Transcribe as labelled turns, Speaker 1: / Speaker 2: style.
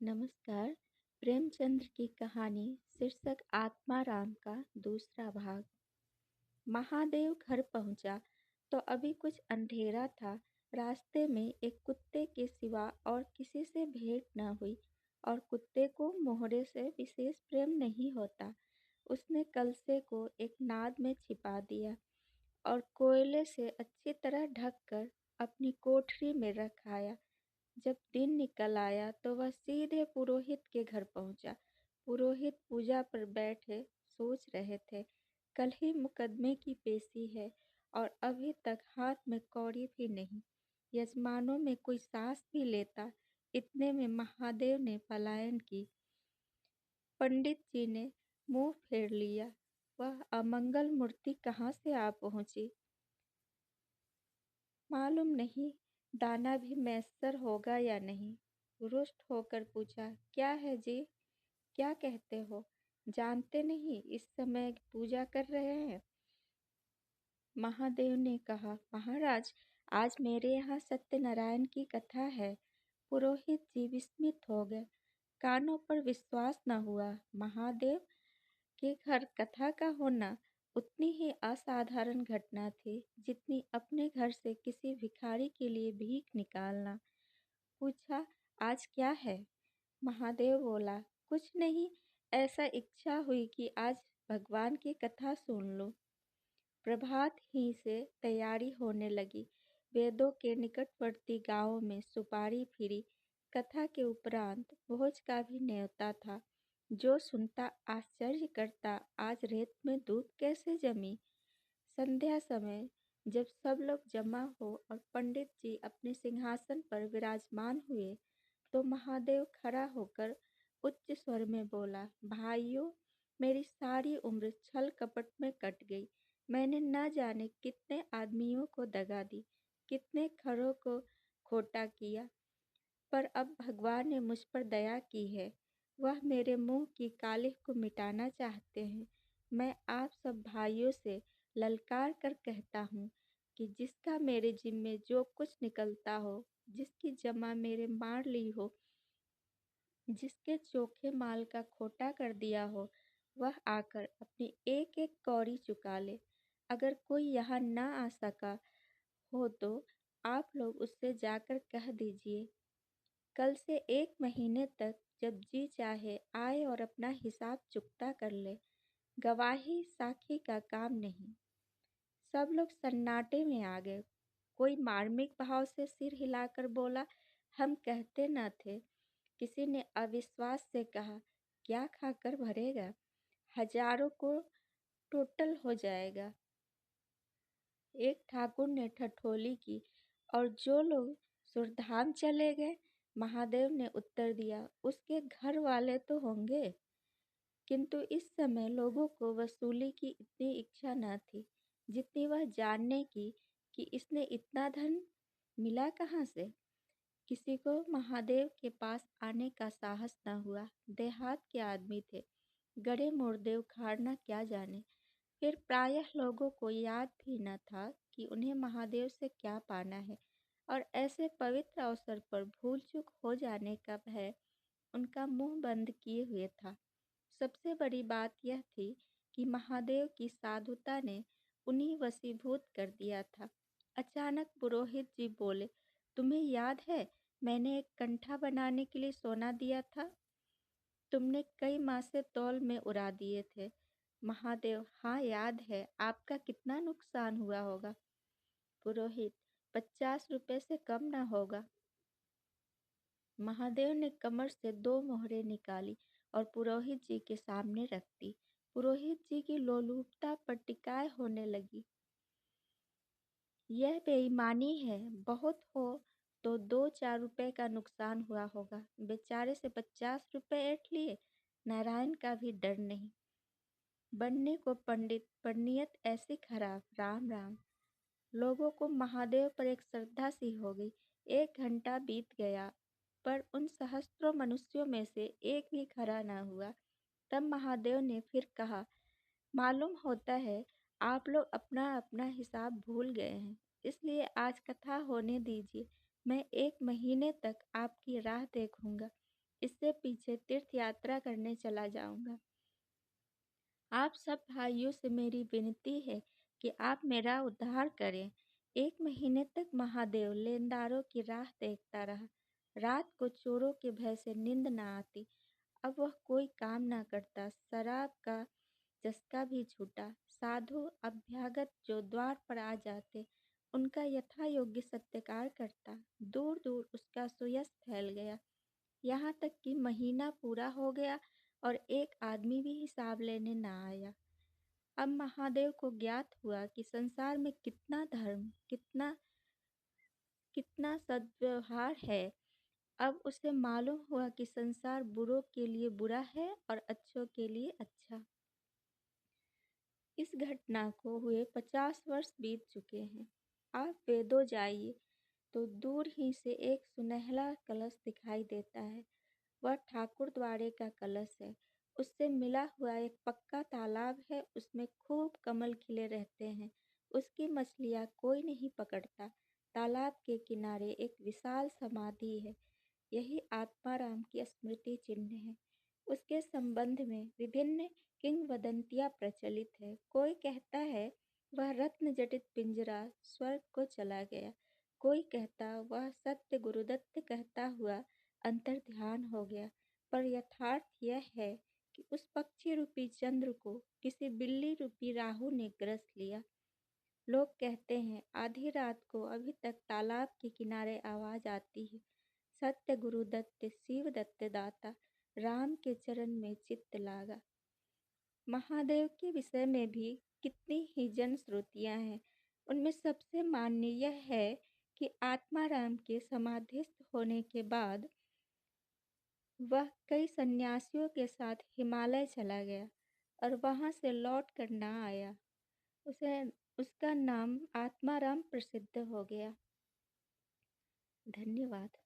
Speaker 1: नमस्कार। प्रेमचंद्र की कहानी शीर्षक आत्माराम का दूसरा भाग। महादेव घर पहुंचा तो अभी कुछ अंधेरा था। रास्ते में एक कुत्ते के सिवा और किसी से भेंट न हुई और कुत्ते को मोहरे से विशेष प्रेम नहीं होता। उसने कलसे को एक नाद में छिपा दिया और कोयले से अच्छी तरह ढककर अपनी कोठरी में रख आया। जब दिन निकल आया तो वह सीधे पुरोहित के घर पहुंचा। पुरोहित पूजा पर बैठे सोच रहे थे, कल ही मुकदमे की पेशी है और अभी तक हाथ में कौड़ी भी नहीं। यजमानों में कोई सांस भी लेता, इतने में महादेव ने पलायन की। पंडित जी ने मुंह फेर लिया। वह अमंगल मूर्ति कहाँ से आ पहुंची मालूम नहीं। दाना भी मैसर होगा या नहीं। रुष्ट होकर पूछा, क्या है जी, क्या कहते हो? जानते नहीं इस समय पूजा कर रहे हैं? महादेव ने कहा, महाराज, आज मेरे यहाँ सत्यनारायण की कथा है। पुरोहित जी विस्मित हो गए। कानों पर विश्वास न हुआ। महादेव के घर कथा का होना उतनी ही असाधारण घटना थी जितनी अपने घर से किसी भिखारी के लिए भीख निकालना। पूछा, आज क्या है? महादेव बोला, कुछ नहीं, ऐसा इच्छा हुई कि आज भगवान की कथा सुन लो। प्रभात ही से तैयारी होने लगी। वेदों के निकटवर्ती गांवों में सुपारी फिरी। कथा के उपरांत भोज का भी न्योता था। जो सुनता आश्चर्य करता, आज रेत में दूध कैसे जमी। संध्या समय जब सब लोग जमा हो और पंडित जी अपने सिंहासन पर विराजमान हुए तो महादेव खड़ा होकर उच्च स्वर में बोला, भाइयों, मेरी सारी उम्र छल कपट में कट गई। मैंने न जाने कितने आदमियों को दगा दी, कितने खरों को खोटा किया, पर अब भगवान ने मुझ पर दया की है। वह मेरे मुंह की कालिख को मिटाना चाहते हैं। मैं आप सब भाइयों से ललकार कर कहता हूँ कि जिसका मेरे जिम्मे जो कुछ निकलता हो, जिसकी जमा मेरे मार ली हो, जिसके चोखे माल का खोटा कर दिया हो, वह आकर अपनी एक एक कौड़ी चुका ले। अगर कोई यहाँ न आ सका हो तो आप लोग उससे जाकर कह दीजिए, कल से 1 महीने तक जब जी चाहे आए और अपना हिसाब चुकता कर ले। गवाही साखी का काम नहीं। सब लोग सन्नाटे में आ गए। कोई मार्मिक भाव से सिर हिलाकर बोला, हम कहते न थे। किसी ने अविश्वास से कहा, क्या खाकर भरेगा, हजारों को टोटल हो जाएगा। एक ठाकुर ने ठठोली की, और जो लोग सुरधाम चले गए। महादेव ने उत्तर दिया, उसके घर वाले तो होंगे। किंतु इस समय लोगों को वसूली की इतनी इच्छा न थी जितनी वह जानने की कि इसने इतना धन मिला कहाँ से। किसी को महादेव के पास आने का साहस न हुआ। देहात के आदमी थे, गड़े मुर्दे उखाड़ना क्या जाने। फिर प्रायः लोगों को याद भी न था कि उन्हें महादेव से क्या पाना है, और ऐसे पवित्र अवसर पर भूल चूक हो जाने का भय उनका मुंह बंद किए हुए था। सबसे बड़ी बात यह थी कि महादेव की साधुता ने उन्हें वशीभूत कर दिया था। अचानक पुरोहित जी बोले, तुम्हें याद है मैंने एक कंठा बनाने के लिए सोना दिया था? तुमने कई मासे तौल में उड़ा दिए थे। महादेव, हाँ याद है। आपका कितना नुकसान हुआ होगा? पुरोहित, 50 रुपए से कम ना होगा। महादेव ने कमर से 2 मोहरें निकाली और पुरोहित जी के सामने रख दी। पुरोहित जी की लोलुपता पर टिकाए होने लगी। यह बेईमानी है। बहुत हो तो 2-4 रुपए का नुकसान हुआ होगा। बेचारे से 50 रुपए ऐंठ लिए। नारायण का भी डर नहीं। बनने को पंडित पर नियत ऐसी खराब। राम राम। लोगों को महादेव पर एक श्रद्धा सी हो गई। 1 घंटा बीत गया पर उन सहस्त्रों मनुष्यों में से एक भी खड़ा न हुआ। तब महादेव ने फिर कहा, मालूम होता है आप लोग अपना अपना हिसाब भूल गए हैं, इसलिए आज कथा होने दीजिए। मैं 1 महीने तक आपकी राह देखूंगा। इससे पीछे तीर्थ यात्रा करने चला जाऊंगा। आप सब भाइयों से मेरी विनती है कि आप मेरा उद्धार करें। 1 महीने तक महादेव लेनदारों की राह देखता रहा। रात को चोरों के भय से नींद न आती। अब वह कोई काम न करता। शराब का चस्का भी छूटा। साधु अभ्यागत जो द्वार पर आ जाते, उनका यथा योग्य सत्कार करता। दूर दूर उसका सुयश फैल गया। यहाँ तक कि महीना पूरा हो गया और एक आदमी भी हिसाब लेने न आया। अब महादेव को ज्ञात हुआ कि संसार में कितना धर्म, कितना कितना सद्व्यवहार है। अब उसे मालूम हुआ कि संसार बुरों के लिए बुरा है और अच्छों के लिए अच्छा। इस घटना को हुए 50 वर्ष बीत चुके हैं। आप वेदों जाइए तो दूर ही से एक सुनहला कलश दिखाई देता है। वह ठाकुर द्वारे का कलश है। उससे मिला हुआ एक पक्का तालाब है। उसमें खूब कमल खिले रहते हैं। उसकी मछलियाँ कोई नहीं पकड़ता। तालाब के किनारे एक विशाल समाधि है। यही आत्माराम की स्मृति चिन्ह है। उसके संबंध में विभिन्न किंवदंतियां प्रचलित है। कोई कहता है वह रत्न जटित पिंजरा स्वर्ग को चला गया। कोई कहता वह सत्य गुरुदत्त कहता हुआ अंतर ध्यान हो गया। पर यथार्थ यह है कि उस पक्षी रूपी चंद्र को किसी बिल्ली रूपी राहु ने ग्रस लिया। लोग कहते हैं आधी रात को अभी तक तालाब के किनारे आवाज आती है। सत्य गुरुदत्त शिव दत्त दाता राम के चरण में चित्त लागा। महादेव के विषय में भी कितनी ही जन श्रुतियाँ हैं। उनमें सबसे मान्य यह है कि आत्माराम के समाधिस्थ होने के बाद वह कई सन्यासियों के साथ हिमालय चला गया और वहां से लौट कर न आया। उसे उसका नाम आत्माराम प्रसिद्ध हो गया। धन्यवाद।